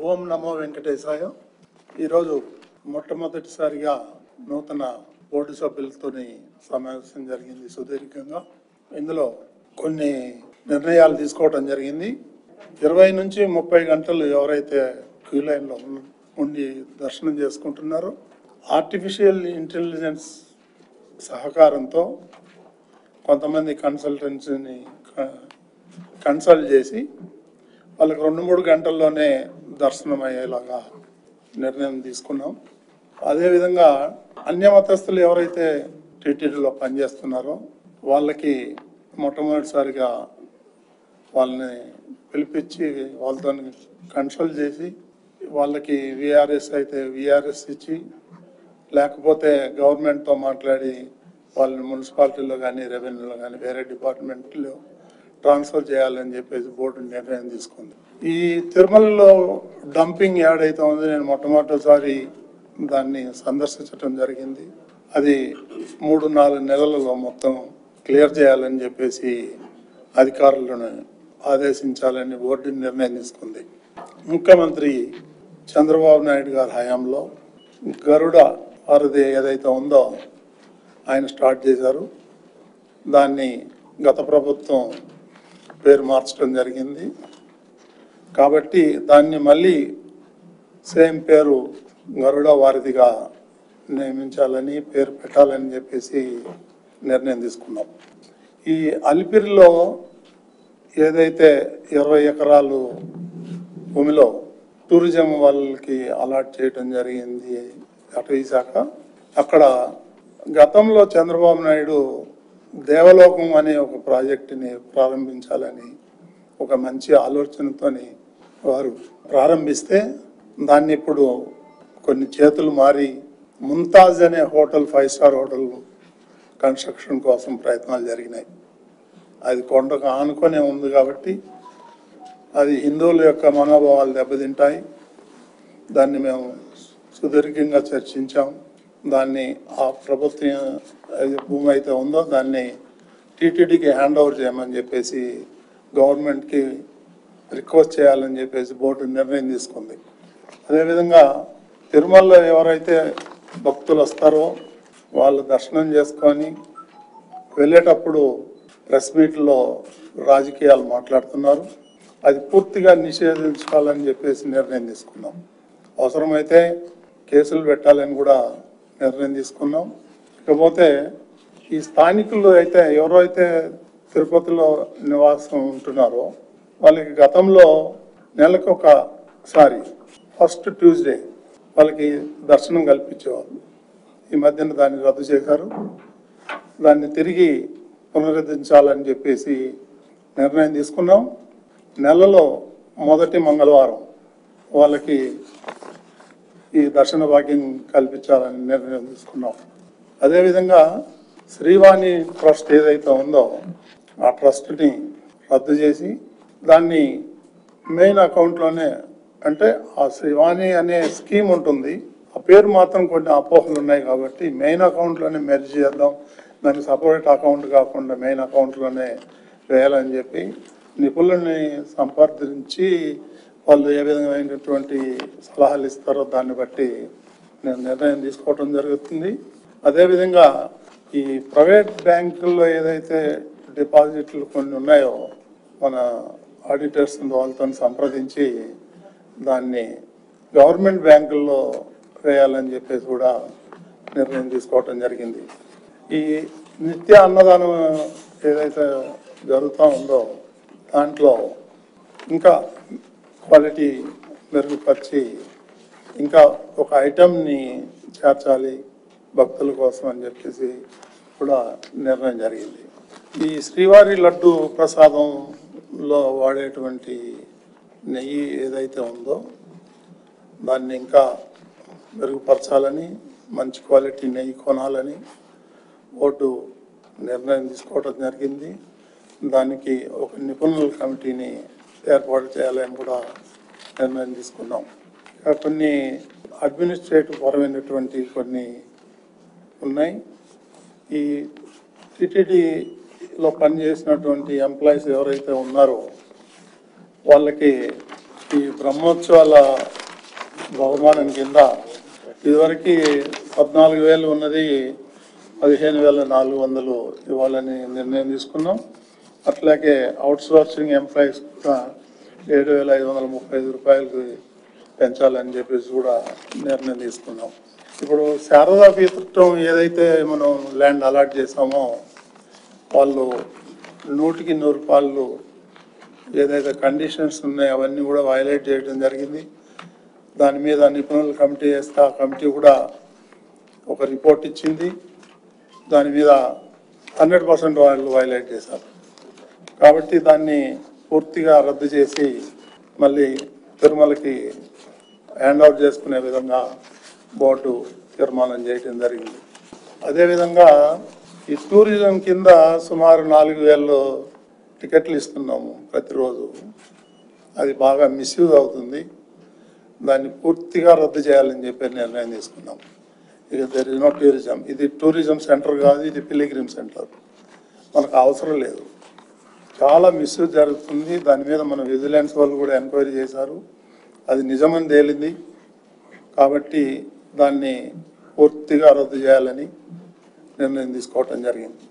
ఓం నమో వెంకటేశాయ. ఈరోజు మొట్టమొదటిసారిగా నూతన బోర్డు సభ్యులతో సమావేశం జరిగింది సుదీర్ఘంగా. ఇందులో కొన్ని నిర్ణయాలు తీసుకోవడం జరిగింది. 20 నుంచి 30 గంటలు ఎవరైతే క్యూ లైన్లో ఉండి దర్శనం చేసుకుంటున్నారో ఆర్టిఫిషియల్ ఇంటెలిజెన్స్ సహకారంతో కొంతమంది కన్సల్టెన్సీని కన్సల్ట్ చేసి వాళ్ళకి 2-3 గంటల్లోనే దర్శనం అయ్యేలాగా నిర్ణయం తీసుకున్నాం. అదేవిధంగా అన్య మతస్థులు ఎవరైతే టీటీడీలో పనిచేస్తున్నారో వాళ్ళకి మొట్టమొదటిసారిగా వాళ్ళని పిలిపించి వాళ్ళతో కన్సల్ట్ చేసి వాళ్ళకి విఆర్ఎస్ అయితే విఆర్ఎస్ ఇచ్చి, లేకపోతే గవర్నమెంట్తో మాట్లాడి వాళ్ళని మున్సిపాలిటీలో కానీ రెవెన్యూలో కానీ వేరే డిపార్ట్మెంట్లో ట్రాన్స్ఫర్ చేయాలని చెప్పేసి బోర్డు నిర్ణయం తీసుకుంది. ఈ తిరుమలలో డంపింగ్ యాడ్ అయితే ఉంది. నేను మొట్టమొదటిసారి దాన్ని సందర్శించడం జరిగింది. అది 3-4 నెలలలో మొత్తం క్లియర్ చేయాలని చెప్పేసి అధికారులను ఆదేశించాలని బోర్డు నిర్ణయం తీసుకుంది. ముఖ్యమంత్రి చంద్రబాబు నాయుడు గారి హయాంలో గరుడ వారధి ఏదైతే ఉందో ఆయన స్టార్ట్ చేశారు. దాన్ని గత ప్రభుత్వం పేరు మార్చడం జరిగింది. కాబట్టి దాన్ని మళ్ళీ సేమ్ పేరు గరుడ వారధిగా నియమించాలని, పేరు పెట్టాలని చెప్పేసి నిర్ణయం తీసుకున్నాం. ఈ అలిపిరిలో ఏదైతే 20 ఎకరాలు భూమిలో టూరిజం వాళ్ళకి అలాట్ చేయడం జరిగింది అటవీ శాఖ, అక్కడ గతంలో చంద్రబాబు నాయుడు దేవలోకం అనే ఒక ప్రాజెక్టుని ప్రారంభించాలని ఒక మంచి ఆలోచనతోని వారు ప్రారంభిస్తే దాన్ని ఇప్పుడు కొన్ని చేతులు మారి ముంతాజ్ అనే హోటల్ 5 స్టార్ హోటల్ కన్స్ట్రక్షన్ కోసం ప్రయత్నాలు జరిగినాయి. అది కొండకు ఆనుకొనే ఉంది కాబట్టి అది హిందువుల యొక్క మనోభావాలు దెబ్బతింటాయి. దాన్ని మేము సుదీర్ఘంగా చర్చించాం. దాన్ని ఆ ప్రభుత్వం భూమి అయితే ఉందో దాన్ని టీటీడీకి హ్యాండ్ ఓవర్ చేయమని చెప్పేసి గవర్నమెంట్కి రిక్వెస్ట్ చేయాలని చెప్పేసి బోర్డు నిర్ణయం తీసుకుంది. అదేవిధంగా తిరుమలలో ఎవరైతే భక్తులు వస్తారో వాళ్ళు దర్శనం చేసుకొని వెళ్ళేటప్పుడు ప్రెస్ మీట్లో రాజకీయాలు మాట్లాడుతున్నారు. అది పూర్తిగా నిషేధించాలని చెప్పేసి నిర్ణయం తీసుకున్నాం. అవసరమైతే కేసులు పెట్టాలని కూడా నిర్ణయం తీసుకున్నాం. ఇకపోతే ఈ స్థానికులు అయితే ఎవరైతే తిరుపతిలో నివాసం ఉంటున్నారో వాళ్ళకి గతంలో నెలకు ఒకసారి ఫస్ట్ ట్యూస్డే వాళ్ళకి దర్శనం కల్పించేవాళ్ళు. ఈ మధ్యన దాన్ని రద్దు చేశారు. దాన్ని తిరిగి పునరుద్ధరించాలని చెప్పేసి నిర్ణయం తీసుకున్నాం. నెలలో మొదటి మంగళవారం వాళ్ళకి ఈ దర్శన భాగ్యం కల్పించాలని నిర్ణయం తీసుకున్నాం. అదేవిధంగా శ్రీవాణి ట్రస్ట్ ఏదైతే ఉందో ఆ ట్రస్ట్ని రద్దు చేసి దాన్ని మెయిన్ అకౌంట్లోనే, అంటే ఆ శ్రీవాణి అనే స్కీమ్ ఉంటుంది, ఆ పేరు మాత్రం కొన్ని అపోహలు ఉన్నాయి కాబట్టి మెయిన్ అకౌంట్లోనే మెర్జ్ చేద్దాం, దానికి సపరేట్ అకౌంట్ కాకుండా మెయిన్ అకౌంట్లోనే వేయాలని చెప్పి నిపుణుల్ని సంప్రదించి వాళ్ళు ఏ విధమైనటువంటి సలహాలు ఇస్తారో దాన్ని బట్టి నేను నిర్ణయం తీసుకోవడం జరుగుతుంది. అదేవిధంగా ఈ ప్రైవేట్ బ్యాంకుల్లో ఏదైతే డిపాజిట్లు కొన్ని ఉన్నాయో మన ఆడిటర్స్ వాళ్ళతో సంప్రదించి దాన్ని గవర్నమెంట్ బ్యాంకుల్లో వేయాలని చెప్పేసి కూడా నిర్ణయం తీసుకోవటం జరిగింది. ఈ నిత్య అన్నదానం ఏదైతే జరుగుతూ ఉందో దాంట్లో ఇంకా క్వాలిటీ మెరుగుపరిచి ఇంకా ఒక ఐటమ్ని చేర్చాలి భక్తుల కోసం అని చెప్పేసి కూడా నిర్ణయం జరిగింది. ఈ శ్రీవారి లడ్డు ప్రసాదంలో వాడేటువంటి నెయ్యి ఏదైతే ఉందో దాన్ని ఇంకా మెరుగుపరచాలని, మంచి క్వాలిటీ నెయ్యి కొనాలని బోర్డు నిర్ణయం తీసుకోవడం జరిగింది. దానికి ఒక నిపుణుల కమిటీని ఏర్పాటు చేయాలని కూడా నిర్ణయం తీసుకున్నాం. ఇంకా కొన్ని అడ్మినిస్ట్రేటివ్ పరమైనటువంటి కొన్ని ఉన్నాయి. ఈ టీటీడీలో పనిచేసినటువంటి ఎంప్లాయీస్ ఎవరైతే ఉన్నారో వాళ్ళకి ఈ బ్రహ్మోత్సవాల బహుమానం కింద ఇదివరకు 14,000 ఉన్నది 15,400 ఇవ్వాలని నిర్ణయం తీసుకున్నాం. అట్లాగే అవుట్ సోర్సింగ్ ఎంప్లాయీస్ 7,535 రూపాయలకి పెంచాలని చెప్పేసి కూడా నిర్ణయం తీసుకున్నాం. ఇప్పుడు శారదా పీఠం ఏదైతే మనం ల్యాండ్ అలాట్ చేసామో వాళ్ళు 100కి 100 రూపాయలు ఏదైతే కండిషన్స్ ఉన్నాయో అవన్నీ కూడా వైలేట్ చేయడం జరిగింది. దాని మీద నిపుణుల కమిటీ వేస్తే ఆ కమిటీ కూడా ఒక రిపోర్ట్ ఇచ్చింది. దాని మీద 100% వాళ్ళు వైలేట్ చేశారు. కాబట్టి దాన్ని పూర్తిగా రద్దు చేసి మళ్ళీ తిరుమలకి హ్యాండ్ అవుట్ చేసుకునే విధంగా బోర్డు తీర్మానం చేయడం జరిగింది. అదేవిధంగా ఈ టూరిజం కింద సుమారు 4,000 టికెట్లు ఇస్తున్నాము ప్రతిరోజు. అది బాగా మిస్యూజ్ అవుతుంది. దాన్ని పూర్తిగా రద్దు చేయాలని చెప్పి నిర్ణయం తీసుకున్నాం. ఇక దెర్ ఇస్ నో టూరిజం. ఇది టూరిజం సెంటర్ కాదు, ఇది పిలిగ్రిమ్ సెంటర్. మనకు అవసరం లేదు. చాలా మిస్యూజ్ జరుగుతుంది. దాని మీద మన విజిలెన్స్ వాళ్ళు కూడా ఎంక్వైరీ చేశారు. అది నిజమని తేలింది. కాబట్టి దాన్ని పూర్తిగా రద్దు చేయాలని నిర్ణయం తీసుకోవటం జరిగింది.